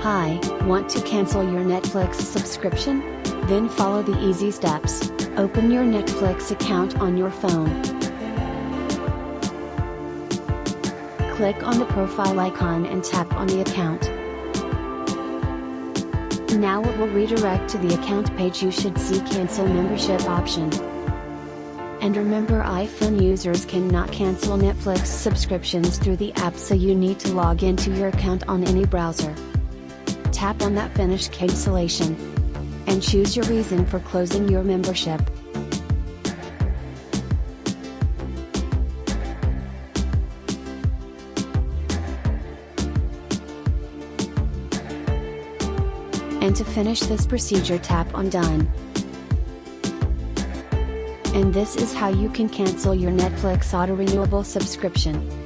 Hi, want to cancel your Netflix subscription? Then follow the easy steps. Open your Netflix account on your phone. Click on the profile icon and tap on the account. Now it will redirect to the account page. You should see Cancel Membership option. And remember, iPhone users cannot cancel Netflix subscriptions through the app, so you need to log into your account on any browser. Tap on that Finish Cancellation. And choose your reason for closing your membership. And to finish this procedure, tap on Done. And this is how you can cancel your Netflix auto-renewable subscription.